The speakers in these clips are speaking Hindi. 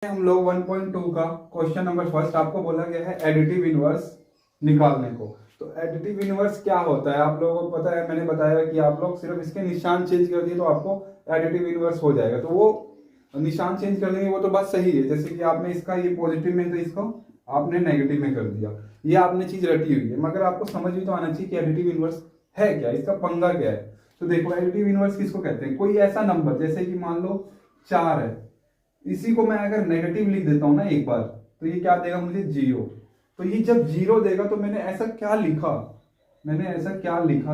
हम लोग 1.2 का क्वेश्चन नंबर फर्स्ट आपको बोला गया है एडिटिव इनवर्स निकालने को। तो एडिटिव इनवर्स क्या होता है आप लोगों को पता है, मैंने बताया कि आप लोग सिर्फ इसके निशान चेंज कर दिए तो आपको एडिटिव इनवर्स हो जाएगा। तो वो निशान चेंज कर देंगे वो तो बात सही है, जैसे कि आपने इसका ये पॉजिटिव में तो इसको आपने नेगेटिव में कर दिया, ये आपने चीज रटी हुई है, मगर आपको समझ भी तो आना चाहिए कि एडिटिव इनवर्स है क्या, इसका पंगा क्या है। तो देखो एडिटिव इनवर्स किसको कहते हैं, कोई ऐसा नंबर जैसे कि मान लो 4 है, इसी को मैं अगर नेगेटिव लिख देता हूं ना एक बार तो ये क्या देगा मुझे, 0। तो ये जब 0 देगा तो मैंने ऐसा क्या लिखा,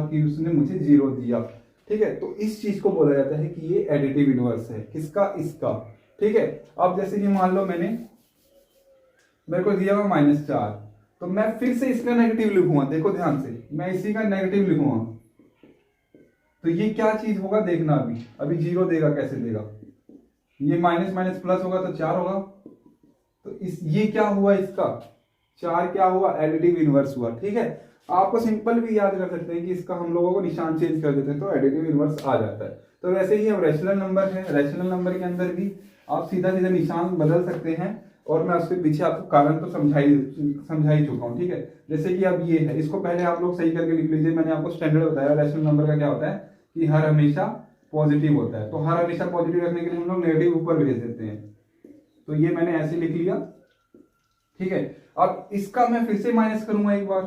कि उसने मुझे 0 दिया। ठीक है, तो इस चीज को बोला जाता है कि ये एडिटिव इनवर्स है, किसका, इसका। ठीक है, अब जैसे कि मान लो मेरे को दिया हुआ -4, तो मैं फिर से इसका नेगेटिव लिखूंगा, देखो ध्यान से, मैं इसी का नेगेटिव लिखूंगा तो ये क्या चीज होगा देखना, अभी 0 देगा, कैसे देगा, ये माइनस माइनस प्लस होगा तो 4 होगा। तो ये क्या हुआ, इसका 4 क्या हुआ, एडिटिव इनवर्स हुआ। ठीक है, आपको सिंपल भी याद कर सकते हैं कि इसका हम लोगों को निशान चेंज कर देते हैं तो एडिटिव इनवर्स आ जाता है। तो वैसे ही अब रैशनल नंबर है, रैशनल नंबर के अंदर भी आप सीधा सीधा निशान बदल सकते हैं, और मैं उसके पीछे आपको कारण तो समझा ही चुका हूँ। ठीक है, जैसे कि अब ये है, इसको पहले आप लोग सही करके लिख लीजिए। मैंने आपको स्टैंडर्ड बताया रैशनल नंबर का क्या होता है कि हर हमेशा पॉजिटिव होता है, तो हर हमेशा पॉजिटिव रखने के लिए हम लोग नेगेटिव ऊपर भेज देते हैं। तो ये मैंने ऐसे लिख लिया। ठीक है, अब इसका मैं फिर से माइनस करूंगा एक बार।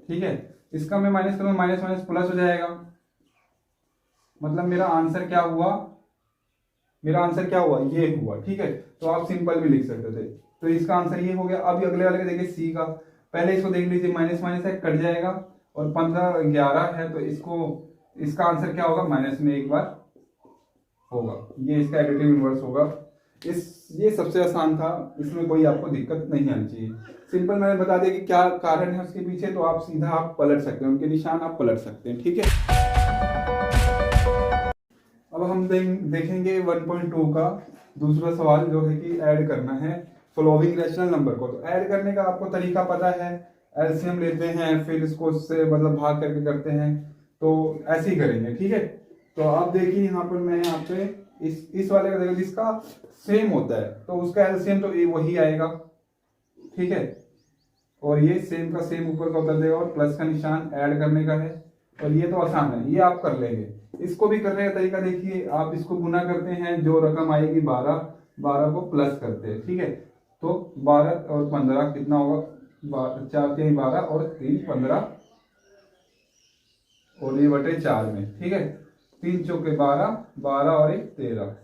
ठीक है, इसका मैं माइनस करूंगा, माइनस माइनस प्लस हो जाएगा, मतलब मेरा आंसर क्या हुआ, ये हुआ। ठीक है, तो आप सिंपल भी लिख सकते थे, तो इसका आंसर ये हो गया। अभी अगले वाले का देखिए सी का, पहले इसको देख लीजिए, माइनस माइनस है कट जाएगा, और 15 11 है, तो इसका आंसर क्या होगा, माइनस में एक बार होगा, ये इसका एडिटिव इनवर्स होगा। ये सबसे आसान था, इसमें कोई आपको दिक्कत नहीं आनी चाहिए। सिंपल मैंने बता दिया कि क्या कारण है उसके पीछे, तो आप सीधा पलट सकते हैं, उनके निशान आप पलट सकते हैं। ठीक है, अब हम देखेंगे 1.2 का दूसरा सवाल, जो है कि ऐड करना है फॉलोइंग रैशनल नंबर को। तो ऐड करने का आपको तरीका पता है, एलसीएम लेते हैं, फिर इसको उससे मतलब भाग करके करते हैं, तो ऐसे ही करेंगे। ठीक है, तो आप देखिए यहाँ पर मैं यहाँ पे इस वाले का देखो, जिसका सेम होता है तो उसका एलसीएम तो वही आएगा। ठीक है, और ये सेम का सेम ऊपर का उतर देगा, और प्लस का निशान ऐड करने का है, और ये तो आसान है, ये आप कर लेंगे। इसको भी करने का तरीका देखिए, आप इसको गुना करते हैं, जो रकम आएगी 12 को प्लस करते हैं। ठीक है, तो 12 और 15 कितना होगा, 4 3 12 और 3 15, और ये बटे 4 में। ठीक है, 3 चौके 12, 12 और 1 13।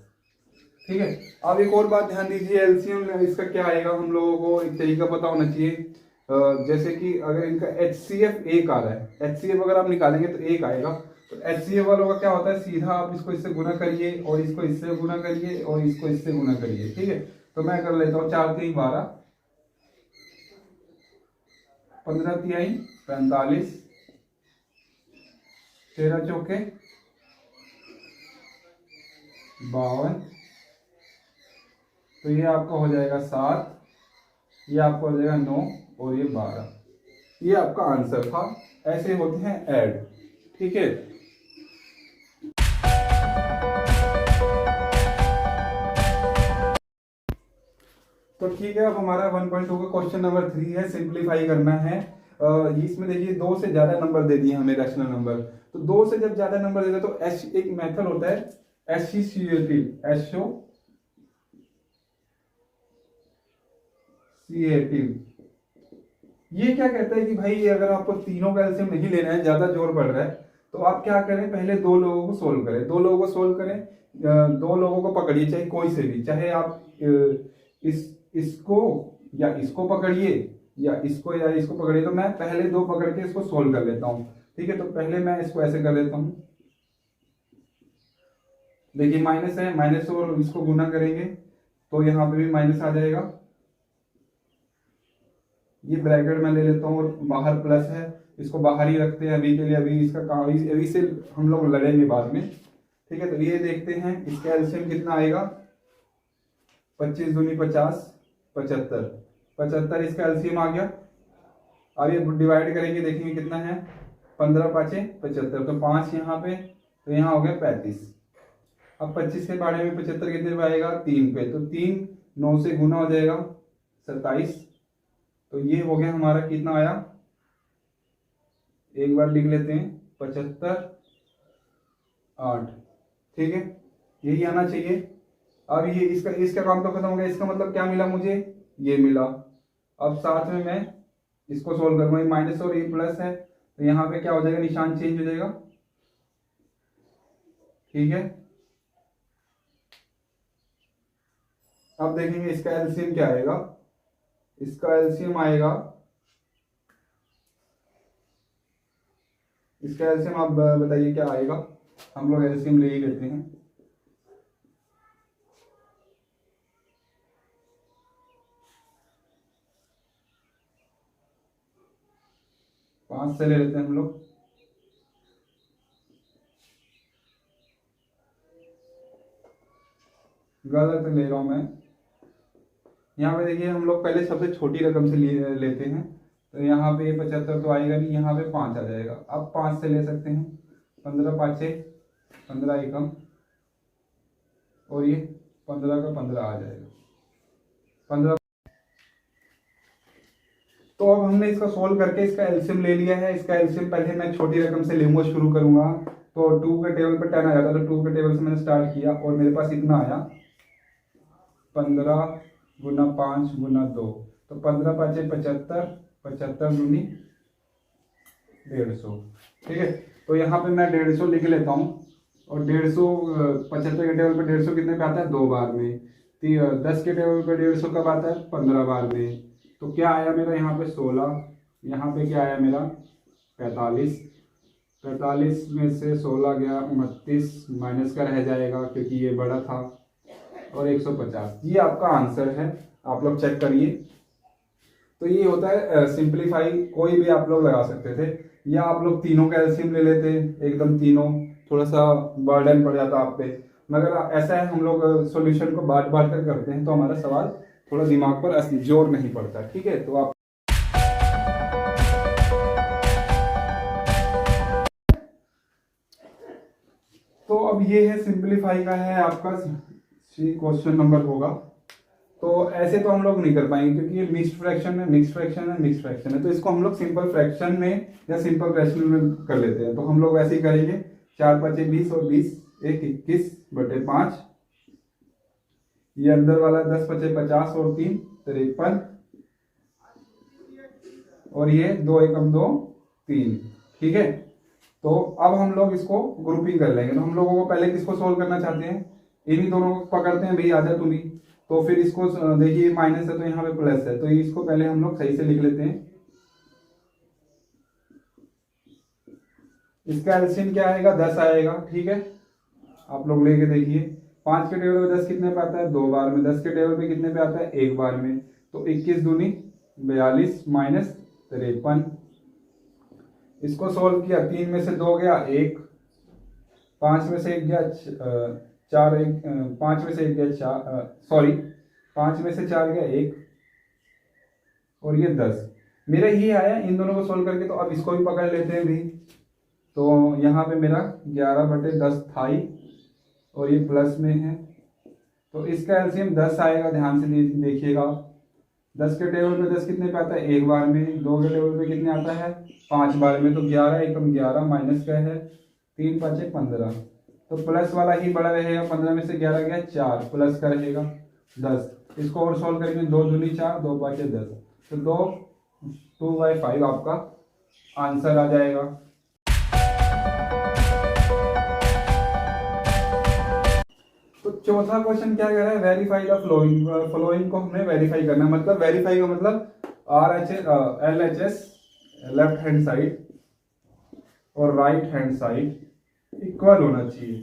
ठीक है, अब एक और बात ध्यान दीजिए, एलसीएम इसका क्या आएगा, हम लोगों को एक तरीका पता होना चाहिए। जैसे कि अगर इनका HCF 1 आ रहा है, HCF अगर आप निकालेंगे तो 1 आएगा। तो HCF वालों का क्या होता है, सीधा आप इसको इससे गुना करिए, और इसको इससे गुना करिए, और इसको इससे गुना करिए। ठीक है, तो मैं कर लेता हूँ, 4 3 12, 15 तिहाई 45, 13 चौके 52, तो ये आपका हो जाएगा 7, ये आपका हो जाएगा 9, और ये 12। ये आपका आंसर था। ऐसे होते हैं ऐड। ठीक है, तो ठीक है, अब हमारा 1.2 का क्वेश्चन नंबर 3 है, सिंप्लीफाई करना है। इसमें देखिए 2 से ज्यादा नंबर दे दिए हमें रैशनल नंबर, तो 2 से जब ज्यादा नंबर देते तो एक मेथड होता है एसोसिएटिव। ये क्या कहता है कि भाई अगर आपको तीनों का एलसीएम नहीं लेना है, ज्यादा जोर पड़ रहा है, तो आप क्या करें, पहले 2 लोगों को सोल्व करें, 2 लोगों को सोल्व करें, 2 लोगों को पकड़िए, चाहे कोई से भी, चाहे आप इसको या इसको पकड़िए, या इसको पकड़िए। तो मैं पहले 2 पकड़ के इसको सोल्व कर लेता हूँ। ठीक है, तो पहले मैं इसको ऐसे कर लेता हूँ, देखिए माइनस है, माइनस और इसको गुना करेंगे तो यहाँ पे भी माइनस आ जाएगा। ये ब्रैकेट में ले लेता हूँ, और बाहर प्लस है, इसको बाहर ही रखते हैं अभी के लिए, अभी इसका काम, अभी से हम लोग लड़ेंगे बाद में। ठीक है, तो ये देखते हैं इसका एलसीएम कितना आएगा, 25 दूनी 50, 75, 75 इसका एलसीएम आ गया। अब ये डिवाइड करेंगे, देखेंगे कितना है, 15 5 75, तो 5 यहाँ पे, तो यहाँ हो गया 35। अब 25 के बारे में 75 कितने पे आएगा, 3 पे, तो 3 9 से गुना हो जाएगा 27। तो ये हो गया हमारा, कितना आया, एक बार लिख लेते हैं, 75 8, ठीक है, यही आना चाहिए। अब ये इसका काम तो खत्म हो गया। इसका मतलब क्या मिला मुझे, ये मिला। अब साथ में मैं इसको सोल्व करूंगा, ये माइनस और ये प्लस है, तो यहाँ पे क्या हो जाएगा, निशान चेंज हो जाएगा, ठीक है। अब देखेंगे इसका एलसीएम क्या आएगा। इसका एलसीएम आएगा, इसका एलसीएम आप बताइए क्या आएगा। हम लोग एलसीएम ले ही लेते हैं। 5 से ले लेते हैं हम लोग। गलत ले रहा हूं मैं। यहाँ पे देखिए हम लोग पहले सबसे छोटी रकम से लेते हैं, तो यहाँ पे 75 तो आएगा नहीं, यहाँ पे 5 आ जाएगा। अब 5 से ले सकते हैं, 15 5 15 एकम, और ये 15 का 15 आ जाएगा, 15। तो अब हमने इसका सोल्व करके इसका एलसीएम ले लिया है। इसका एलसीएम पहले मैं छोटी रकम से लूंगा, शुरू करूंगा। तो 2 के टेबल पे 10 आ जाता, तो 2 के टेबल से मैंने स्टार्ट किया और मेरे पास इतना आया, 15 गुना 5 गुना 2, तो 15 5 75, 75 दूनी 150, ठीक है। तो यहाँ पे मैं 150 लिख लेता हूँ, और 150 75 के टेबल पे 150 कितने पे आता है, 2 बार में। 10 के टेबल पे 150 कब आता है, 15 बार में। तो क्या आया मेरा यहाँ पे 16, यहाँ पे क्या आया मेरा 45, 45 में से 16 गया 29, माइनस का रह जाएगा क्योंकि ये बड़ा था, और 150। ये आपका आंसर है, आप लोग चेक करिए। तो ये होता है सिंपलीफाई, कोई भी आप लोग लगा सकते थे, या आप लोग तीनों का एलसीएम ले लेते एकदम तीनों, थोड़ा सा बर्डन पड़ जाता आप पे। मगर ऐसा है, हम लोग सॉल्यूशन को बांट बांट कर करते हैं, तो हमारा सवाल थोड़ा दिमाग पर जोर नहीं पड़ता, ठीक है। तो आप तो अब ये है सिंपलीफाई का है आपका क्वेश्चन नंबर होगा। तो ऐसे तो हम लोग नहीं कर पाएंगे क्योंकि ये मिक्स्ड फ्रैक्शन है, मिक्स्ड फ्रैक्शन है, मिक्स्ड फ्रैक्शन है। तो इसको हम लोग सिंपल फ्रैक्शन में या सिंपल फ्रैक्शन में कर लेते हैं। तो हम लोग वैसे ही करेंगे, 4 5 20 और 20 1 21/5, ये अंदर वाला 10 5 50 और 3 53, और ये 2 एकम 2 3, ठीक है। तो अब हम लोग इसको ग्रुपिंग कर लेंगे। तो हम लोगों को पहले किसको सोल्व करना चाहते हैं, इन्हीं दोनों को पकड़ते हैं, भाई आजा तुम भी। तो फिर इसको देखिए माइनस है तो यहाँ पे प्लस है, तो इसको पहले हम लोग सही से लिख लेते हैं। इसका एलसीएम क्या आएगा, 10 आएगा, ठीक है। आप लोग लेके देखिए, 5 के टेबल पे 10 कितने पे आता है, 2 बार में। 10 के टेबल पे कितने पे आता है, 1 बार में। तो 21 दूनी 42 माइनस 53। इसको सोल्व किया, 3 में से 2 गया 1, 5 में से 1 गया 4, 5 में से 1 गया 4, सॉरी 5 में से 4 गया 1, और ये 10 मेरा ये आया इन दोनों को सोल्व करके। तो अब इसको भी पकड़ लेते हैं भी। तो यहाँ पे मेरा 11/10 था ही, और ये प्लस में है, तो इसका एलसीएम 10 आएगा। ध्यान से देखिएगा, 10 के टेबल पे 10 कितने पे आता है, 1 बार में। 2 के टेबल पे कितने आता है, 5 बार में। तो 11 एकम 11 माइनस क्या है, 3 5 15, तो प्लस वाला ही बड़ा रहेगा। 15 में से 11 गया 4, प्लस का रहेगा 10। इसको और सॉल्व करेंगे, 2 दूनी 4, 2 5 10, तो 2/5 आपका आंसर आ जाएगा। तो चौथा क्वेश्चन क्या कह रहा है, वेरीफाई द फ्लोइंग। फ्लोइंग को हमें वेरीफाई करना है, मतलब वेरीफाई का मतलब LHS लेफ्ट हैंड साइड और राइट हैंड साइड इक्वल होना चाहिए।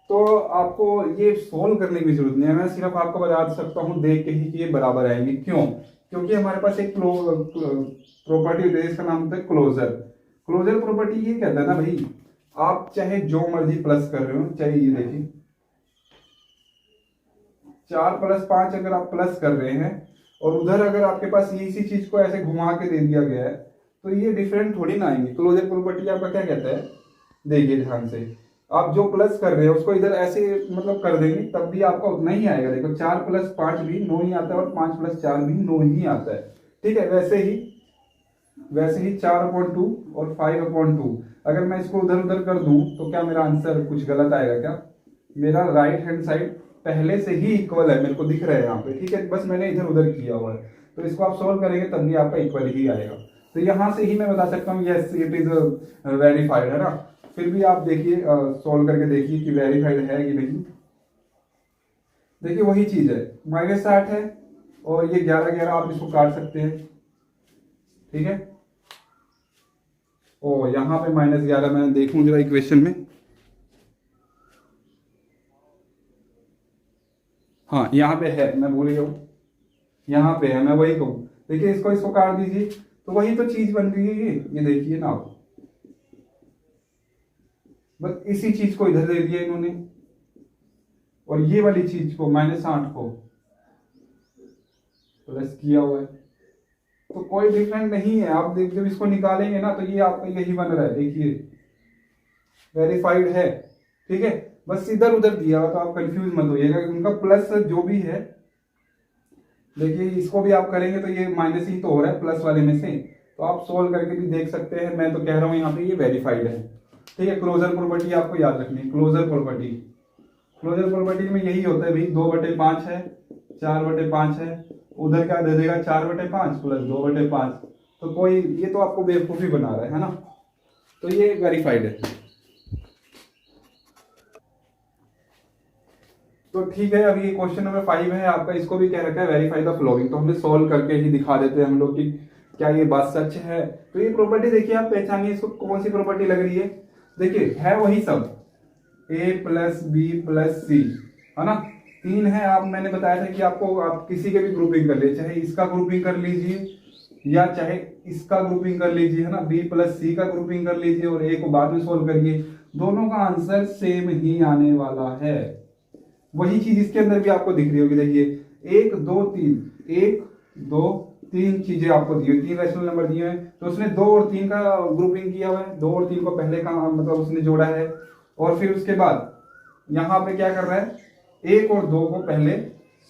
तो आपको ये सोल्व करने की जरूरत नहीं है, मैं सिर्फ आपको बता सकता हूँ देख के ही कि ये बराबर आएंगे। क्यों, क्योंकि हमारे पास एक प्रॉपर्टी होती है, इसका नाम होता है क्लोजर। क्लोजर प्रॉपर्टी ये कहता है ना भाई, आप चाहे जो मर्जी प्लस कर रहे हो, चाहे ये देखिए 4 + 5 अगर आप प्लस कर रहे हैं, और उधर अगर आपके पास इसी चीज को ऐसे घुमा के दे दिया गया है, तो ये डिफरेंट थोड़ी ना आएंगे। क्लोजर प्रॉपर्टी आपका क्या कहता है, देखिए ध्यान से, आप जो प्लस कर रहे हो उसको इधर ऐसे मतलब कर देंगे तब भी आपका उतना ही आएगा। देखो 4+5 भी 9 ही आता है और 5+4 भी 9 ही आता है। ठीक है, वैसे ही 4/2 और 5/2 अगर मैं इसको उधर उधर कर दूं तो क्या मेरा आंसर कुछ गलत आएगा क्या? मेरा राइट हैंड साइड पहले से ही इक्वल है, मेरे को दिख रहा है यहाँ पे। ठीक है, बस मैंने इधर उधर किया हुआ है, तो इसको आप सोल्व करेंगे तब भी आपका इक्वल ही आएगा। तो यहाँ से ही मैं बता सकता हूँ यस इट इज वेरीफाइड, है ना। फिर भी आप देखिए, सोल्व करके देखिए कि वेरीफाइड है कि नहीं। देखिए वही चीज है, -60 है और ये 11 आप इसको काट सकते हैं। ठीक है, ओ यहाँ पे -11 मैं देखूं जरा इक्वेशन में। हाँ यहाँ पे है, मैं भूल गया हूँ, यहाँ पे है, मैं वही कहूँ। देखिए इसको काट दीजिए तो वही तो चीज बन रही है ये देखिए ना आप, बस इसी चीज को इधर दे दिया इन्होंने और ये वाली चीज को -8 को प्लस किया हुआ है, तो कोई डिफरेंट नहीं है। आप जब इसको निकालेंगे ना तो ये आपका यही बन रहा है, देखिए वेरीफाइड है। ठीक है, बस इधर उधर दिया हुआ तो आप कंफ्यूज मत होइएगा, उनका प्लस जो भी है। देखिए इसको भी आप करेंगे तो ये माइनस ही तो हो रहा है प्लस वाले में से, तो आप सोल्व करके भी देख सकते हैं। मैं तो कह रहा हूँ यहाँ पे ये वेरीफाइड है। ठीक है, क्लोजर प्रॉपर्टी आपको याद रखनी है। क्लोजर प्रॉपर्टी में यही होता है भाई, 2/5 है, 4/5 है, उधर क्या दे देगा 4/5 प्लस 2/5, तो कोई ये तो आपको बेवकूफी बना रहा है ना, तो ये वेरीफाइड है। तो ठीक है, अभी क्वेश्चन नंबर 5 है आपका, इसको भी क्या रखा है वेरीफाई द फॉलोइंग, तो हमने सोल्व करके ही दिखा देते हैं हम लोग कि क्या ये बात सच है। तो ये प्रॉपर्टी देखिए आप पहचानिए इसको, कौन सी प्रॉपर्टी लग रही है। देखिए है वही सब, A+B+C है ना, 3 है। आप मैंने बताया था कि आपको आप किसी के भी ग्रुपिंग कर लीजिए, चाहे इसका ग्रुपिंग कर लीजिए या चाहे इसका ग्रुपिंग कर लीजिए, है ना। B+C का ग्रुपिंग कर लीजिए और A को बाद में सोल्व करिए, दोनों का आंसर सेम ही आने वाला है। वही चीज इसके अंदर भी आपको दिख रही होगी। देखिए 1 2 3, 1 2 3 चीजें आपको दी हुई, 3 रैशनल नंबर दिए हैं, तो उसने 2 और 3 का ग्रुपिंग किया हुआ है, 2 और 3 को पहले का मतलब उसने जोड़ा है, और फिर उसके बाद यहाँ पे क्या कर रहा है, 1 और 2 को पहले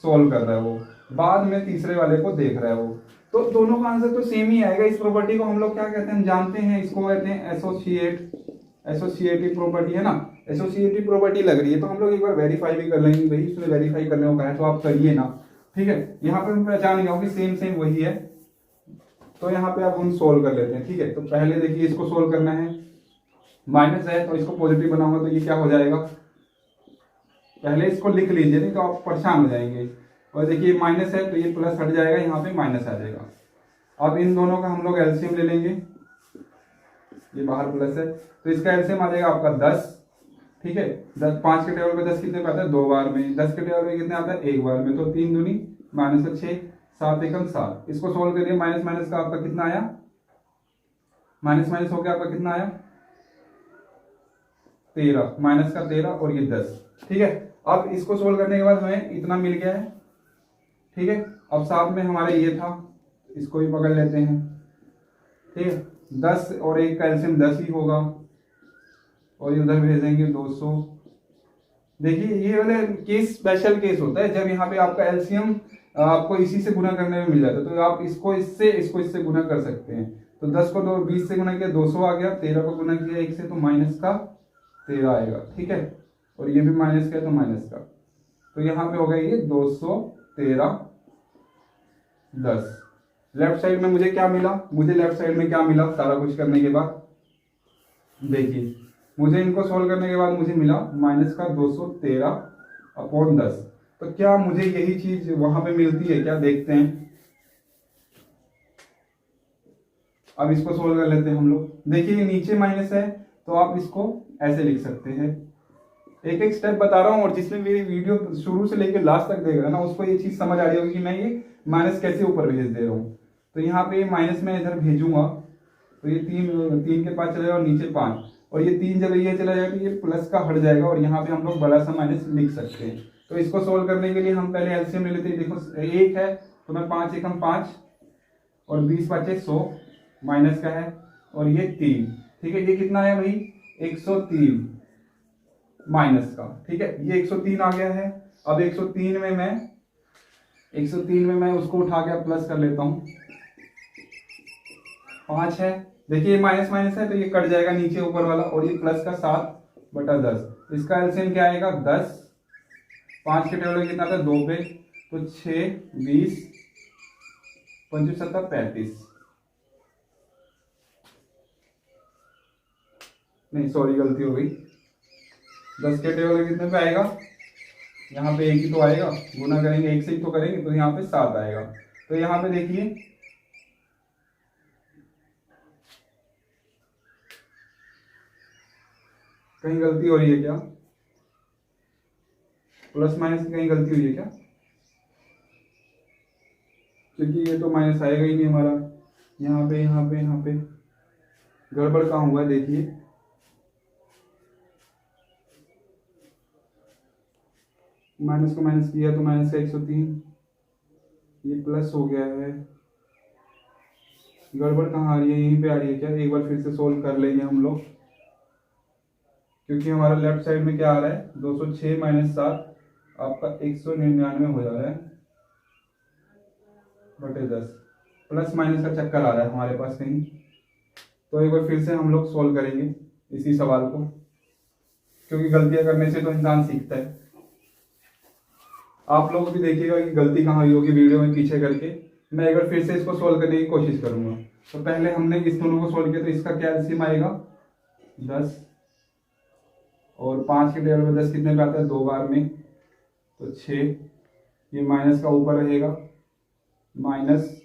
सोल्व कर रहा है वो, बाद में तीसरे वाले को देख रहा है वो, तो दोनों का आंसर तो सेम ही आएगा। इस प्रॉपर्टी को हम लोग क्या कहते हैं, हम जानते हैं, इसको कहते हैं एसोसिएटिव प्रॉपर्टी, है ना। एसोसिएटिव प्रॉपर्टी लग रही है तो हम लोग एक बार वेरीफाई भी कर लेंगे, भाई उसने वेरीफाई करने को कहा है तो आप करिए ना। ठीक है, यहाँ पे हम पहचान गया कि सेम वही है, तो यहाँ पे आप हम सोल्व कर लेते हैं। ठीक है, तो पहले देखिए इसको सोल्व करना है, माइनस है तो इसको पॉजिटिव बनाऊंगा तो ये क्या हो जाएगा, पहले इसको लिख लीजिए नहीं तो आप परेशान हो जाएंगे। और देखिए माइनस है तो ये प्लस हट जाएगा, यहाँ पे माइनस आ जाएगा। अब इन दोनों का हम लोग एलसीएम ले लेंगे, ये बाहर प्लस है तो इसका एलसीएम आ जाएगा आपका 10। ठीक है, 5 के टेबल पे 10 कितने पे आता है, 2 बार में, 10 के टेबल पे कितने आता है, 1 बार में, तो 3 दूनी -6, 7 एकम 7। इसको सोल्व करिए, माइनस माइनस का आपका कितना आया, माइनस माइनस होकर आपका कितना आया 13, माइनस का 13 और ये 10। ठीक है, अब इसको सोल्व करने के बाद हमें इतना मिल गया है। ठीक है, अब साथ में हमारे ये था, इसको भी पकड़ लेते हैं। ठीक है, 10 और 1 का एलसीएम 10 ही होगा और ये उधर भेजेंगे 200। देखिए ये वाला केस स्पेशल केस होता है जब यहाँ पे आपका एलसीएम आपको इसी से गुना करने में मिल जाता है, तो आप इसको इससे गुना कर सकते हैं। तो 10 को 20 से गुना किया 200 आ गया, 13 को गुना किया 1 से तो माइनस का 13 आएगा। ठीक है, और ये भी माइनस का तो माइनस का, तो यहाँ पे होगा ये 213 10। लेफ्ट साइड में मुझे क्या मिला, मुझे लेफ्ट साइड में क्या मिला सारा कुछ करने के बाद, देखिए मुझे इनको सोल्व करने के बाद मुझे मिला माइनस का 213/10। तो क्या मुझे यही चीज वहां पे मिलती है क्या, देखते हैं। अब इसको सोल्व कर लेते हैं हम लोग। देखिए नीचे माइनस है तो आप इसको ऐसे लिख सकते हैं, एक एक स्टेप बता रहा हूँ, और जिसने मेरी वीडियो शुरू से लेकर लास्ट तक देगा ना उसको ये चीज समझ आ रही होगी कि मैं ये माइनस कैसे ऊपर भेज दे रहा हूँ। तो यहाँ पे माइनस में इधर भेजूंगा तो ये 3 के पास चलेगा और नीचे 5, और ये 3 जब ये चला जाएगा तो ये प्लस का हट जाएगा और यहाँ पे हम लोग बड़ा सा माइनस लिख सकते हैं। तो इसको सोल्व करने के लिए हम पहले एलसीएम ले लेते हैं। देखो 1 है तो मैं 5 एकम 5 और 20 5 100 माइनस का है, और ये 3। ठीक है, ये कितना है भाई 103। माइनस का, ठीक है। ये 103 आ गया है। अब 103 में मैं उसको उठा के प्लस कर लेता हूँ। 5 है, देखिए ये माइनस माइनस है तो ये कट जाएगा नीचे ऊपर वाला, और ये प्लस का 7/10। इसका एलसीएम क्या आएगा 10। 5 के टेबल में कितना था 2 पे, तो 6, 20, 25, 7, 35। नहीं सॉरी गलती हो गई। 10 के टेबल में कितने पे आएगा, यहाँ पे 1 ही तो आएगा, गुना करेंगे 1 से ही तो करेंगे, तो यहाँ पे 7 आएगा। तो यहाँ पे देखिए कहीं गलती हो रही है क्या, प्लस माइनस की कहीं गलती हुई है क्या, क्योंकि ये तो माइनस आएगा ही नहीं हमारा। यहाँ पे गड़बड़ कहाँ हुआ है देखिए, माइनस को माइनस किया तो माइनस का 103, ये प्लस हो गया है। गड़बड़ कहाँ आ रही है, यहीं पे आ रही है क्या, एक बार फिर से सोल्व कर लेंगे हम लोग, क्योंकि हमारा लेफ्ट साइड में क्या आ रहा है 206 - 7 आपका 199 हो जा रहा है बटे 10। प्लस माइनस का चक्कर आ रहा है हमारे पास कहीं, तो एक बार फिर से हम लोग सोल्व करेंगे इसी सवाल को, क्योंकि गलतियां करने से तो इंसान सीखता है। आप लोग भी देखिएगा कि गलती कहाँ हुई होगी वीडियो में पीछे करके। मैं एक बार फिर से इसको सोल्व करने की कोशिश करूंगा। तो पहले हमने इस दोनों को सोल्व किया, तो इसका क्या एलसीएम आएगा 10, और 5 के टेबल में 10 कितने पे आता है 2 बार में, तो 6। ये माइनस का ऊपर रहेगा, माइनस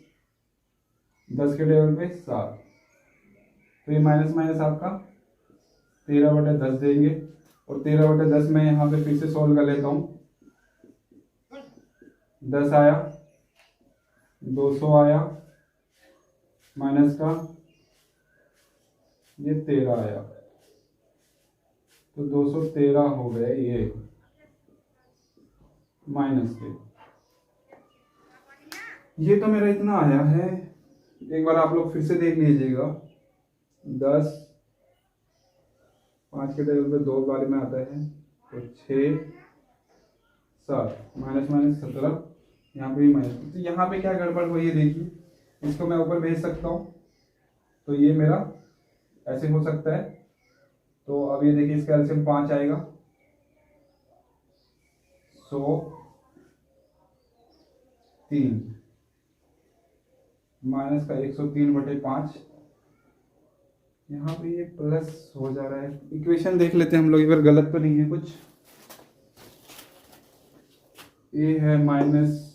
10 के टेबल पे 7, तो ये माइनस माइनस आपका 13/10 देंगे। और 13/10 में यहाँ पे फिर से सोल्व कर लेता हूँ। 10 आया, 200 आया, माइनस का ये 13 आया, तो 213 हो गए ये माइनस के। ये तो मेरा इतना आया है, एक बार आप लोग फिर से देख लीजिएगा। 10, 5 के टेबल पे 2 बार में आता है, तो 6, 7, माइनस माइनस 17, यहाँ पे भी माइनस। तो यहाँ पे क्या गड़बड़ हुई है देखिए, इसको मैं ऊपर भेज सकता हूँ, तो ये मेरा ऐसे हो सकता है। तो अब ये देखिए इसका एलसीएम 5 आएगा, 103 माइनस का 103/5। यहाँ पे ये प्लस हो जा रहा है। इक्वेशन देख लेते हैं हम लोग, इधर गलत तो नहीं है कुछ। ये है माइनस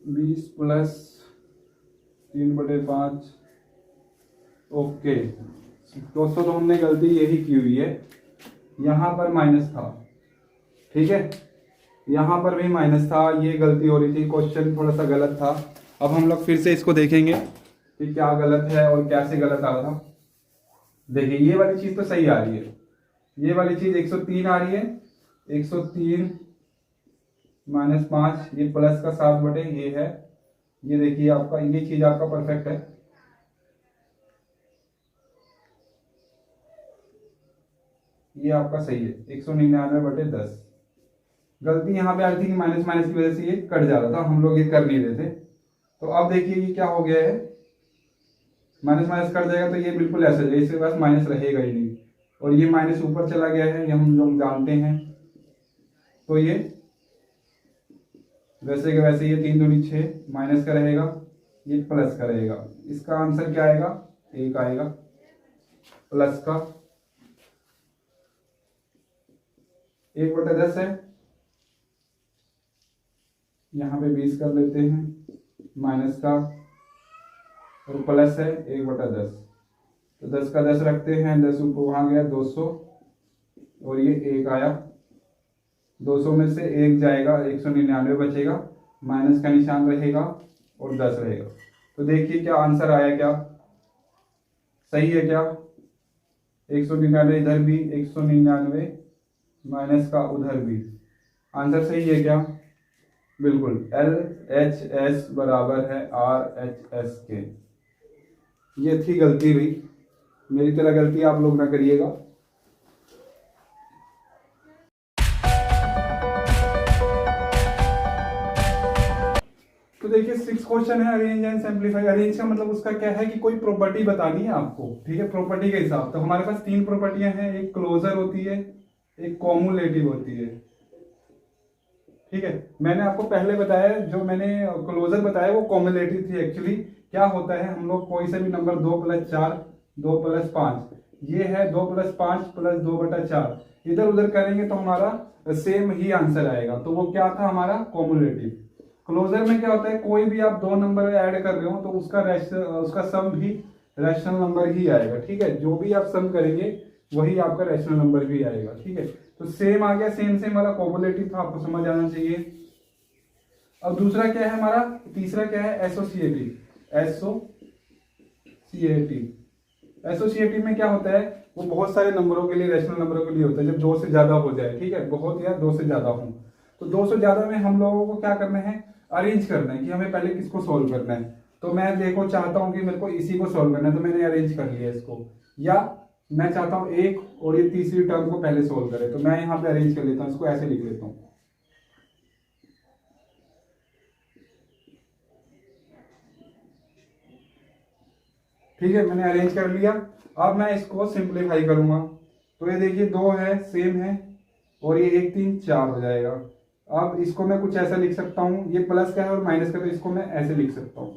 बीस प्लस 3/5। ओके दोस्तों, तो हमने गलती यही की हुई है, यहाँ पर माइनस था, ठीक है, यहाँ पर भी माइनस था, ये गलती हो रही थी, क्वेश्चन थोड़ा सा गलत था। अब हम लोग फिर से इसको देखेंगे कि क्या गलत है और कैसे गलत आ रहा था। देखिए ये वाली चीज तो सही आ रही है, ये वाली चीज 103 आ रही है, 103 - 5, ये प्लस का 7 ये है। ये देखिए आपका ये चीज आपका परफेक्ट है। ये आपका सही है 199/10। गलती यहाँ पे आ रही थी कि माइनस माइनस की वजह से ये कट जा रहा था, हम लोग ये कर नहीं रहे थे। तो अब देखिए ये क्या हो गया है, माइनस माइनस कट जाएगा तो ये बिल्कुल ऐसा है, इसके पास माइनस रहेगा ही नहीं, और ये माइनस ऊपर चला गया है, ये हम लोग जानते हैं। तो ये वैसे के वैसे ये 3 दूनी 6 माइनस का रहेगा, ये प्लस का रहेगा। इसका आंसर क्या आएगा 1 आएगा प्लस का 1/10 है। यहाँ पे 20 कर लेते हैं माइनस का, और प्लस है 1/10, तो 10 का 10 रखते हैं, 10 ऊपर वहां गया 200, और ये 1 आया। 200 में से 1 जाएगा, 199 बचेगा, माइनस का निशान रहेगा और 10 रहेगा। तो देखिए क्या आंसर आया, क्या सही है क्या, 199 इधर भी, 199 माइनस का उधर भी। आंसर सही है क्या? बिल्कुल, LHS बराबर है RHS के। ये थी गलती भाई, मेरी तरह गलती आप लोग ना करिएगा। तो देखिए 6 क्वेश्चन है अरेंज एंड सिंप्लीफाई। अरेंज का मतलब उसका क्या है कि कोई प्रॉपर्टी बतानी है आपको, ठीक है, प्रॉपर्टी के हिसाब। तो हमारे पास 3 प्रॉपर्टियां हैं, एक क्लोजर होती है, एक कॉमुलेटिव होती है, ठीक है। मैंने आपको पहले बताया, जो मैंने क्लोजर बताया वो कॉमुलेटिव थी। एक्चुअली क्या होता है, हम लोग कोई से भी नंबर 2 + 4, 2 + 5, ये है 2 + 5 + 2/4, इधर उधर करेंगे तो हमारा सेम ही आंसर आएगा। तो वो क्या था हमारा कॉमुलेटिव। क्लोजर में क्या होता है, कोई भी आप 2 नंबर ऐड कर रहे हो तो उसका सम भी रैशनल नंबर ही आएगा, ठीक है। जो भी आप सम करेंगे वही आपका रैशनल नंबर भी आएगा, ठीक है। तो सेम आ गया, सेम सेम वाला कॉमुलेटिव था, आपको समझ आना चाहिए। अब दूसरा क्या है हमारा, तीसरा क्या है, एसोसिएटिव। एसोसिएटिव में क्या होता है, वो बहुत सारे नंबरों के लिए, रैशनल नंबरों के लिए होता है, जब 2 से ज्यादा हो जाए, ठीक है, बहुत या 2 से ज्यादा हो। तो 2 से ज्यादा में हम लोगों को क्या करना है, अरेंज करना है कि हमें पहले किसको सोल्व करना है। तो मैं देखो चाहता हूं कि मेरे को इसी को सोल्व करना है, तो मैंने अरेंज कर लिया इसको। या मैं चाहता हूं एक और ये तीसरी टर्म को पहले सोल्व करे, तो मैं यहाँ पे अरेंज कर लेता हूँ, इसको ऐसे लिख लेता हूँ, ठीक है। मैंने अरेंज कर लिया। अब मैं इसको सिंप्लीफाई करूंगा। तो ये देखिए 2 है, सेम है, और ये 1 3 4 हो जाएगा। अब इसको मैं कुछ ऐसा लिख सकता हूं, ये प्लस का है और माइनस का, तो इसको मैं ऐसे लिख सकता हूं,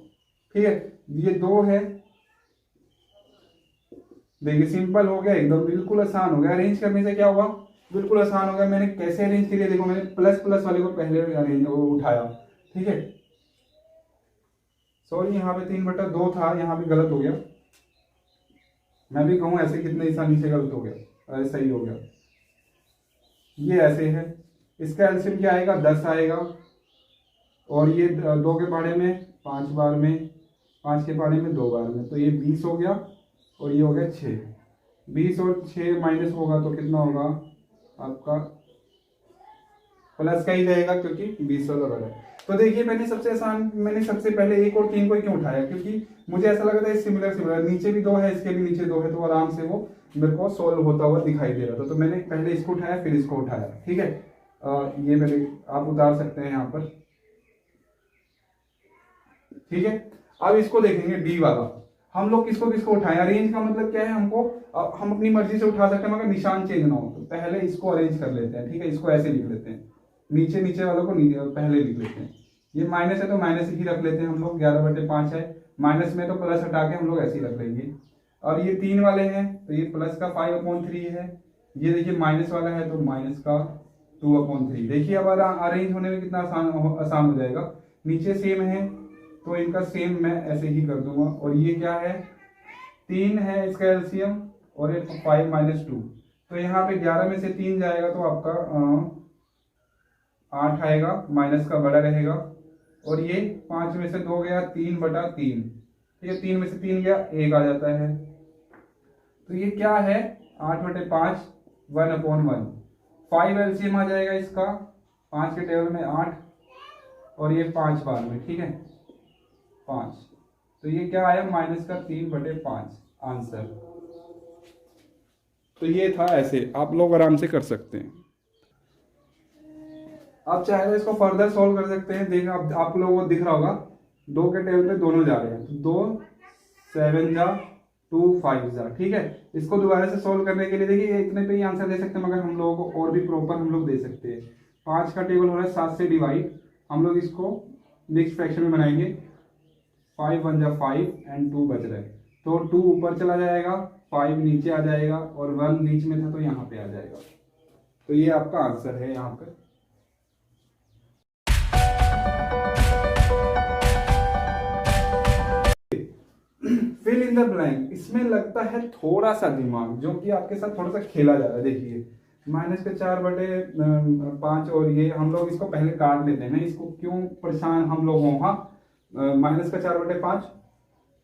ठीक है। ये 2 है, देखिए सिंपल हो गया एकदम, बिल्कुल आसान हो गया। अरेंज करने से क्या हुआ, बिल्कुल आसान हो गया। मैंने कैसे अरेंज किया, देखो मैंने प्लस प्लस वाले को पहले अरेंज उठाया, ठीक है। सॉरी यहाँ पे 3/2 था, यहाँ पे गलत हो गया। मैं भी कहूँ ऐसे कितने आसानी से गलत हो गया, अरे सही हो गया। ये ऐसे है, इसका एलसीएम क्या आएगा, 10 आएगा। और ये 2 के पहाड़े में 5 बार में, 5 के पहाड़े में 2 बार में, तो ये 20 हो गया। और ये हो गया 6। 20 और 6 माइनस होगा तो कितना होगा आपका, प्लस का ही रहेगा क्योंकि 20 वाला बड़ा है। तो देखिए मैंने सबसे पहले 1 और 3 को ही क्यों उठाया, क्योंकि मुझे ऐसा लगा था सिमिलर नीचे भी 2 है, इसके भी नीचे 2 है, तो आराम से वो मेरे को सोल्व होता हुआ दिखाई दे रहा था। तो मैंने पहले इसको उठाया फिर इसको उठाया, ठीक है। ये मैंने, आप उतार सकते हैं यहाँ पर, ठीक है। अब इसको देखेंगे डी वाला, हम लोग किसको किसको उठाएं। अरेंज का मतलब क्या है, हमको हम अपनी मर्जी से उठा सकते हैं मगर निशान चेंज ना हो। तो पहले इसको अरेंज कर लेते हैं, ठीक है। इसको ऐसे लिख लेते हैं, नीचे नीचे वालों को पहले लिख लेते हैं। ये माइनस है तो माइनस ही रख लेते हैं हम लोग, 11/5 है। माइनस में तो प्लस हटा के हम लोग ऐसे ही रख लेंगे। और ये 3 वाले हैं तो ये प्लस का 5/3 है। ये देखिए माइनस वाला है तो माइनस का 2/3। देखिए अब अरेंज होने में कितना आसान हो जाएगा। नीचे सेम है तो इनका सेम मैं ऐसे ही कर दूंगा। और ये क्या है, 3 है इसका एलसीएम, और एक 5 - 2, तो यहाँ पे 11 में से 3 जाएगा तो आपका 8 आएगा, माइनस का बड़ा रहेगा। और ये 5 में से 2 गया, 3/3, ठीक है। 3 में से 3 गया, 1 आ जाता है। तो ये क्या है, 8/5, 1/1। 5 एलसीएम आ जाएगा इसका, 5 के टेबल में 8, और ये 5 बार में, ठीक है, 5। तो ये क्या आया, माइनस का 3/5 आंसर। तो ये था, ऐसे आप लोग आराम से कर सकते हैं। आप चाहे तो इसको फर्दर सॉल्व कर सकते हैं। देखिए आप लोगों को दिख रहा होगा 2 के टेबल पे दोनों जा रहे हैं, 2 7 जा 2 5 जा, ठीक है। इसको दोबारा से सॉल्व करने के लिए देखिए इतने पे ही आंसर दे सकते हैं, मगर हम लोगों को और भी प्रॉपर हम लोग दे सकते हैं। 5 का टेबल हो रहा है 7 से डिवाइड, हम लोग इसको नेक्स्ट फ्रैक्शन में बनाएंगे। 5 1 जा 5 एंड 2 बच रहा है, तो 2 ऊपर चला जाएगा, 5 नीचे आ जाएगा, और 1 बीच में था तो यहाँ पे आ जाएगा। तो ये आपका आंसर है यहाँ पे। फिल इन द ब्लैंक, इसमें लगता है थोड़ा सा दिमाग, जो कि आपके साथ थोड़ा सा खेला जा रहा है। देखिए -4/5, और ये हम लोग इसको पहले काट लेते हैं ना, इसको क्यों परेशान हम लोग हों। हाँ, -4/5,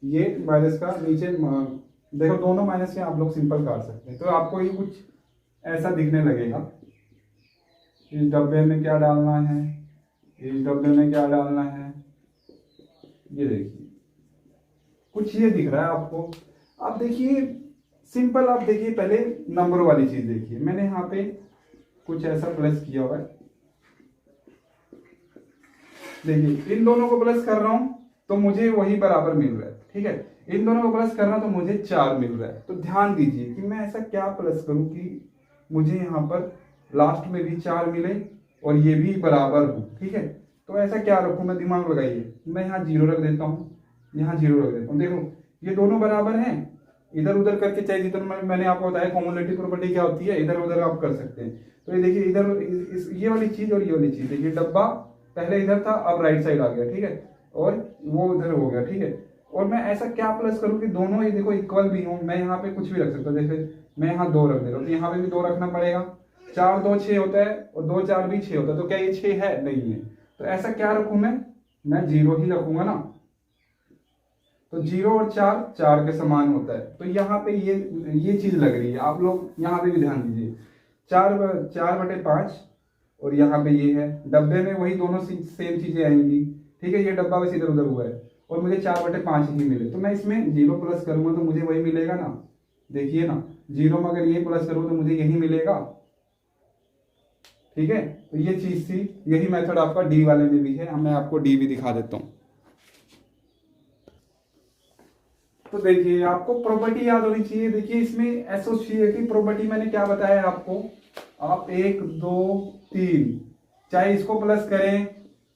ये माइनस का नीचे देखो दोनों माइनस के आप लोग सिंपल काट सकते हैं। तो आपको ये कुछ ऐसा दिखने लगेगा। इस डब्बे में क्या डालना है, इस डब्बे में क्या डालना है, ये देखिए कुछ ये दिख रहा है आपको। आप देखिए सिंपल, आप देखिए पहले नंबर वाली चीज देखिए। मैंने यहाँ पे कुछ ऐसा प्लस किया हुआ है, देखिए इन दोनों को प्लस कर रहा हूं तो मुझे वही बराबर मिल रहा है, ठीक है। इन दोनों को प्लस कर रहा हूं तो मुझे 4 मिल रहा है। तो ध्यान दीजिए कि मैं ऐसा क्या प्लस करूं कि मुझे यहाँ पर लास्ट में भी 4 मिले और ये भी बराबर हो, ठीक है। तो ऐसा क्या रखूं मैं, दिमाग लगाइए। मैं यहाँ 0 रख देता हूँ, यहाँ 0 रख देता हूँ। देखो ये दोनों बराबर हैं, इधर उधर करके चाहे जिधर मैंने आपको बताया कॉम्युलेटिव प्रॉपर्टी क्या होती है, इधर उधर आप कर सकते हैं। तो ये देखिए इधर ये वाली चीज और ये वाली चीज, देखिए डब्बा पहले इधर था अब राइट साइड आ गया, ठीक है, और वो उधर हो गया, ठीक है। और मैं ऐसा क्या प्लस करूं कि दोनों ये देखो इक्वल भी हो। मैं यहाँ पे कुछ भी रख सकता हूँ, जैसे मैं यहाँ 2 रख दे रहा हूँ तो यहाँ पे भी 2 रखना पड़ेगा। 4 2 6 होता है और 2 4 भी 6 होता है। तो क्या ये 6 है? नहीं है। तो ऐसा क्या रखूं मैं 0 ही रखूंगा ना। तो 0 और 4 4 के समान होता है। तो यहाँ पे ये चीज लग रही है, आप लोग यहाँ पे भी ध्यान दीजिए। 4/5 और यहाँ पे ये है, डब्बे में वही दोनों सेम चीजें आएंगी, ठीक है। ये डब्बा बस इधर उधर हुआ है और मुझे 4/5 ही मिले। तो मैं इसमें 0 प्लस करूंगा तो मुझे वही मिलेगा ना, देखिए ना। 0 में अगर ये प्लस करूँ तो मुझे यही मिलेगा, ठीक है। तो ये चीज थी, यही मेथड आपका डी वाले में भी है। मैं आपको डी भी दिखा देता हूँ। तो देखिए आपको प्रॉपर्टी याद होनी चाहिए। देखिए इसमें एसोसिएटिव प्रॉपर्टी मैंने क्या बताया आपको, आप 1 2 3 चाहे इसको प्लस करें,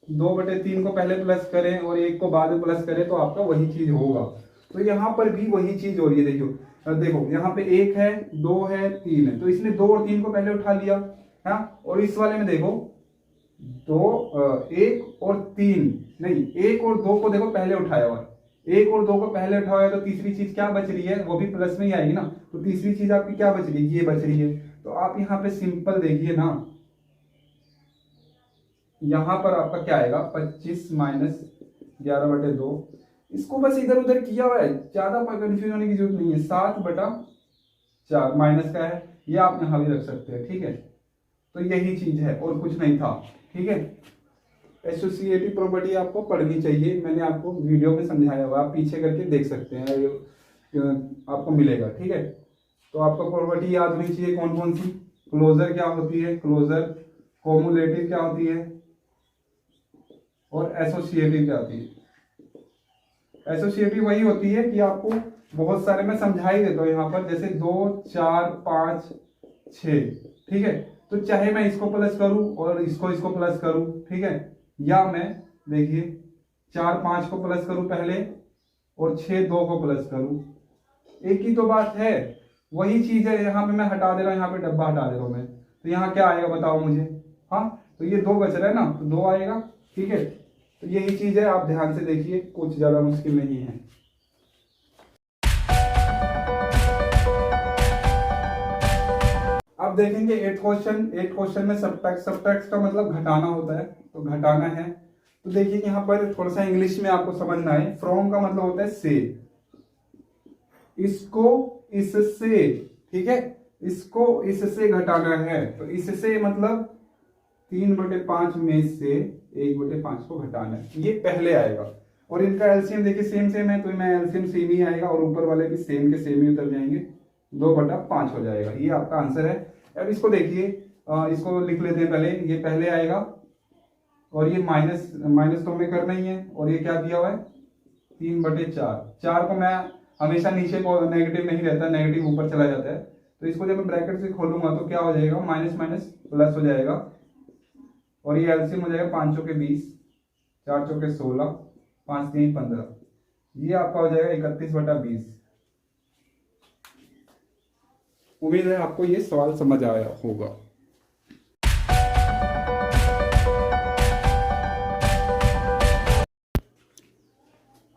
2/3 को पहले प्लस करें और 1 को बाद में प्लस करें तो आपका वही चीज होगा। तो यहाँ पर भी वही चीज हो रही है। देखो यहाँ पे 1 है, 2 है, 3 है, तो इसने 2 और 3 को पहले उठा लिया, हाँ। और इस वाले में देखो 1 और 3 नहीं, 1 और 2 को देखो पहले उठाया हुआ है। 1 और 2 को पहले उठाया तो तीसरी चीज क्या बच रही है, वो भी प्लस में ही आएगी ना। तो तीसरी चीज आपकी क्या बच रही है, ये बच रही है। तो आप यहाँ पे सिंपल देखिए ना, यहाँ पर आपका क्या आएगा, 25 माइनस 11/2। इसको बस इधर उधर किया हुआ है, ज्यादा कंफ्यूज होने की जरूरत नहीं है। 7/4 माइनस का है, ये आप यहाँ भी रख सकते हैं, ठीक है। तो यही चीज है और कुछ नहीं था, ठीक है। एसोसिएटिव प्रॉपर्टी आपको पढ़नी चाहिए, मैंने आपको वीडियो में समझाया हुआ, आप पीछे करके देख सकते हैं, आपको मिलेगा, ठीक है। तो आपको प्रॉपर्टी याद होनी चाहिए कौन कौन सी। क्लोजर क्या होती है, क्लोजर, कोमुलेटिव क्या होती है और एसोसिएटिव क्या होती है। एसोसिएटिव वही होती है कि आपको बहुत सारे, मैं समझा ही देता हूँ यहाँ पर, जैसे 2 4 5 6, ठीक है। तो चाहे मैं इसको प्लस करूं और इसको प्लस करूं, ठीक है, या मैं देखिए 4 5 को प्लस करूं पहले और 6 2 को प्लस करूं, एक ही तो बात है, वही चीज है। यहाँ पे मैं हटा दे रहा हूँ, यहाँ पे डब्बा हटा दे रहा हूँ मैं, तो यहाँ क्या आएगा बताओ मुझे। हाँ तो ये 2 बच रहा है ना, तो 2 आएगा, ठीक है। तो यही चीज है, आप ध्यान से देखिए, कुछ ज्यादा मुश्किल नहीं है। अब देखेंगे 8th क्वेश्चन में सबट्रैक्ट का मतलब घटाना होता है, तो घटाना है। तो देखिए यहाँ पर थोड़ा सा इंग्लिश में आपको समझना है। फ्रॉम का मतलब होता है से, इसको इससे, ठीक है, इसको इससे घटाना है। तो इससे मतलब 3/5 में से 1/5 को घटाना है, ये पहले आएगा। और इनका एलसीएम देखिए सेम है, तो मैं एलसीएम सेम ही आएगा और ऊपर वाले भी सेम के सेम ही उतर जाएंगे, 2/5 हो जाएगा। ये आपका आंसर है। अब इसको देखिए, इसको लिख लेते हैं पहले, ये पहले आएगा और ये माइनस तो हमें करना ही है। और ये क्या दिया हुआ है, 3/4। 4 को मैं हमेशा नीचे को नेगेटिव नहीं रहता, नेगेटिव ऊपर चला जाता है। तो इसको जब मैं ब्रैकेट से खोलूंगा तो क्या हो जाएगा, माइनस माइनस प्लस हो जाएगा। और ये एलसीएम हो जाएगा 5 चौके 20, 4 चौके 16, 5 3 15, ये आपका हो जाएगा 31/20। उम्मीद है आपको ये सवाल समझ आया होगा।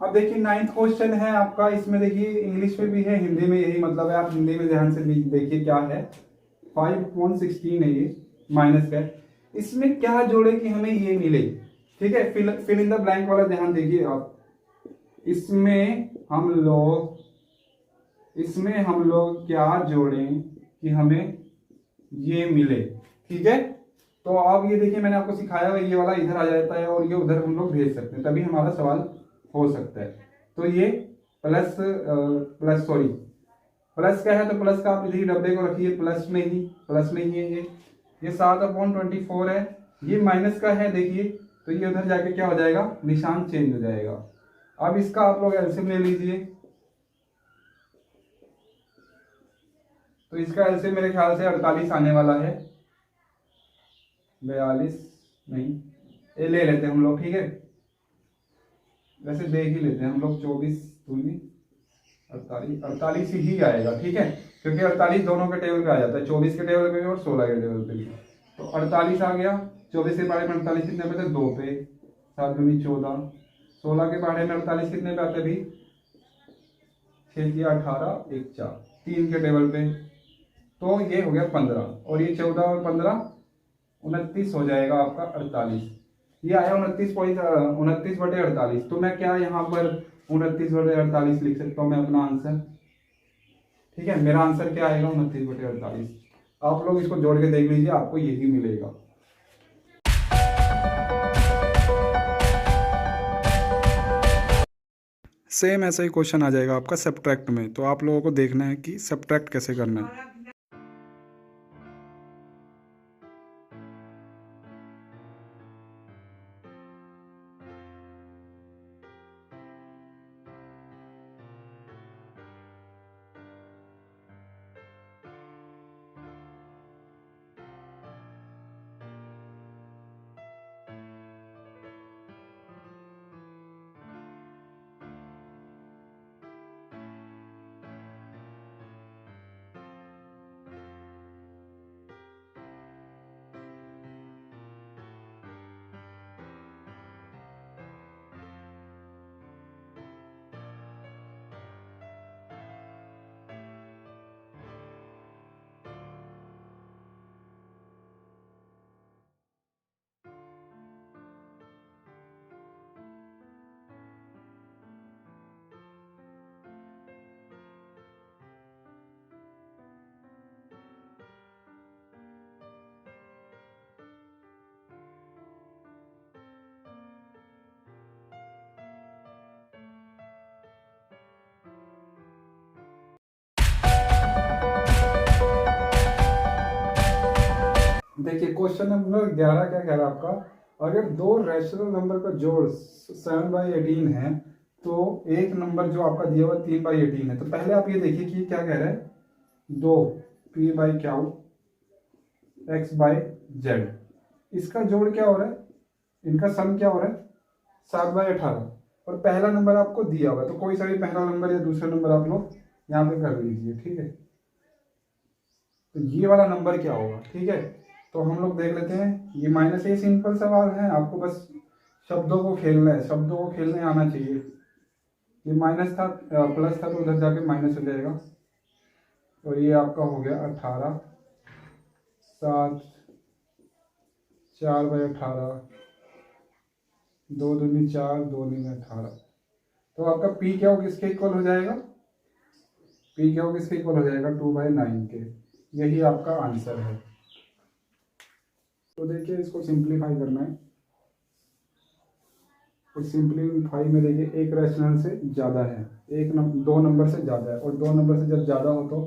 अब देखिए 9th क्वेश्चन है आपका, इसमें देखिए इंग्लिश में भी है, हिंदी में यही मतलब है, आप हिंदी में ध्यान से देखिए क्या है। 5/16 है ये, माइनस का। इसमें क्या जोड़े कि हमें ये मिले, ठीक है। फिल इन द ब्लैंक वाला ध्यान देखिए आप। इसमें हम लोग इसमें हम लोग क्या जोड़ें कि हमें ये मिले, ठीक है। तो अब ये देखिए मैंने आपको सिखाया हुआ, ये वाला इधर आ जाता है और ये उधर हम लोग भेज सकते हैं, तभी हमारा सवाल हो सकता है। तो ये प्लस क्या है, तो प्लस का आप इधर डब्बे को रखिए, प्लस में ही है ये 7/24 है। ये माइनस का है देखिए, तो ये उधर जाके क्या हो जाएगा, निशान चेंज हो जाएगा। अब इसका आप लोग एलसीएम ले लीजिए, तो इसका एलसीएम मेरे ख्याल से 48 आने वाला है, 42 नहीं, ये ले लेते हैं हम लोग, ठीक है। वैसे देख ही लेते हैं हम लोग, 24 दूनी 48 ही आएगा, ठीक है, क्योंकि 48 दोनों के टेबल पे आ जाता है, 24 के टेबल पे भी और 16 के टेबल पे भी। तो 48 आ गया, 24 के पहाड़े में 48 कितने पे थे, 2 पे, 7 दूनी 14, 16 के पहाड़े में 48 कितने पे आते भी, 6 की 18, 1 4, 3 के टेबल पे, तो ये हो गया 15, और ये 14 और 15 29 हो जाएगा आपका 48। ये आया 29/48, तो मैं क्या यहाँ पर 29/48 लिख सकता हूँ मैं अपना आंसर, ठीक है। मेरा आंसर क्या आएगा, 29/48। आप लोग इसको जोड़ के देख लीजिए, आपको यही मिलेगा। सेम ऐसा ही क्वेश्चन आ जाएगा आपका सब्ट्रैक्ट में, तो आप लोगों को देखना है कि सब्ट्रैक्ट कैसे करना है। देखिए क्वेश्चन नंबर 11 क्या कह रहा है आपका, अगर दो रैशनल नंबर का जोड़ 7/18 है, तो एक नंबर जो आपका दिया हुआ 3/18 है। तो पहले आप ये देखिए कि क्या कह रहा है, 2 p/q x/z, इसका जोड़ क्या हो रहा है, इनका सम क्या हो रहा है, 7/18, और पहला नंबर आपको दिया हुआ है, तो कोई सा भी पहला नंबर या दूसरा नंबर आप लोग यहाँ पे कर लीजिए, ठीक है। तो ये वाला नंबर क्या होगा, ठीक है। तो हम लोग देख लेते हैं, ये माइनस, ये सिंपल सवाल है, आपको बस शब्दों को खेलना है, शब्दों को खेलने आना चाहिए। ये माइनस था, प्लस था, तो उधर जाके माइनस हो जाएगा, और ये आपका हो गया 18, 7 4/18, 2 दूनी 4, 2 दूनी 18। तो आपका पी क्या हो, किसके इक्वल हो जाएगा, पी क्या हो, किसके इक्वल हो जाएगा, 2/9 के। यही आपका आंसर है। तो देखिए इसको सिंप्लीफाई करना है, तो सिंप्लीफाई में देखिए एक रैशनल से ज़्यादा है, दो नंबर से ज़्यादा है, और दो नंबर से जब ज़्यादा हो तो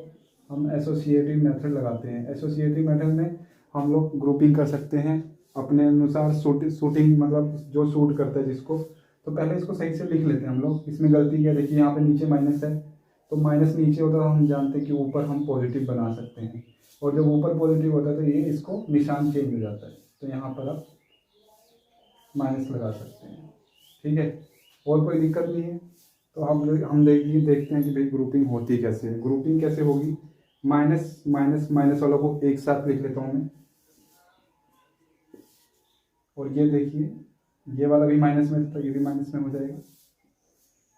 हम एसोसिएटिव मेथड लगाते हैं। एसोसिएटिव मेथड में हम लोग ग्रुपिंग कर सकते हैं अपने अनुसार, शूटिंग मतलब जो सूट करता है जिसको। तो पहले इसको सही से लिख लेते हैं हम लोग। इसमें गलती क्या, देखिए यहाँ पे नीचे माइनस है, तो माइनस नीचे होता है, हम जानते हैं कि ऊपर हम पॉजिटिव बना सकते हैं, और जब ऊपर पॉजिटिव होता है तो ये इसको निशान चेंज हो जाता है, तो यहाँ पर आप माइनस लगा सकते हैं, ठीक है। और कोई दिक्कत नहीं है। तो हम देखते हैं कि भाई ग्रुपिंग होती कैसे है। ग्रुपिंग कैसे होगी, माइनस माइनस माइनस वालों को एक साथ लिख लेता हूँ मैं, और ये देखिए ये वाला भी माइनस में था, तो ये भी माइनस में हो जाएगा,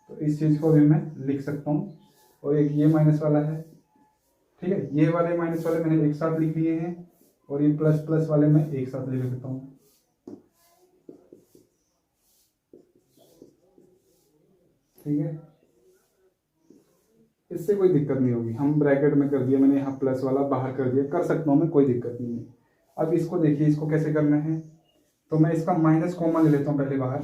तो इस चीज़ को भी मैं लिख सकता हूँ। और एक ये माइनस वाला है, ठीक है, ये वाले माइनस वाले मैंने एक साथ लिख लिए हैं, और ये प्लस प्लस वाले मैं एक साथ लिख सकता हूँ, ठीक है। इससे कोई दिक्कत नहीं होगी। हम ब्रैकेट में कर दिया मैंने, यहाँ प्लस वाला बाहर कर दिया, कर सकता हूँ मैं, कोई दिक्कत नहीं है। अब इसको देखिए, इसको कैसे करना है, तो मैं इसका माइनस कॉमन ले लेता हूँ पहले बाहर,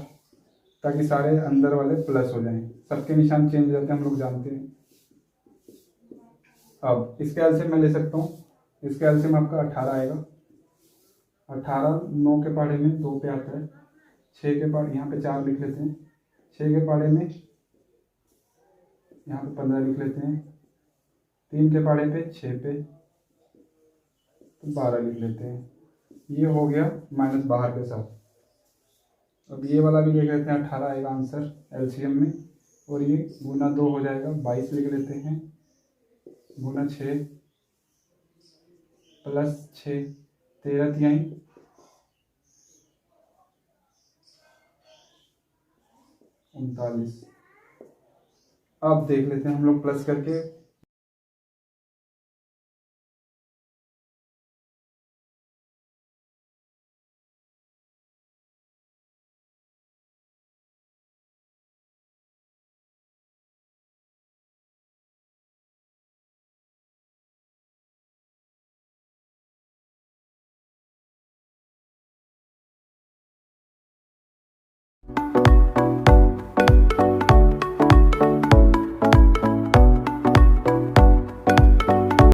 ताकि सारे अंदर वाले प्लस हो जाएं। सबके निशान चेंज हो जाते हैं, हम लोग जानते हैं। अब इसके एलसीएम मैं ले सकता हूँ, इसके एलसीएम आपका 18 आएगा। 18 9 के पहाड़े में 2 पे आता है, 6 के पहाड़े यहाँ पे 4 लिख लेते हैं, 6 के पहाड़े में यहाँ पे 15 लिख लेते हैं, 3 के पहाड़े पे 6 पे तो 12 लिख लेते हैं। ये हो गया माइनस बाहर के साथ। अब ये वाला भी लिख लेते हैं, 18 आएगा आंसर एलसीएम में, और ये गुना 2 हो जाएगा, 22 लिख लेते हैं, गुना 6 प्लस 6 13 तिहाई 39। अब देख लेते हैं हम लोग प्लस करके,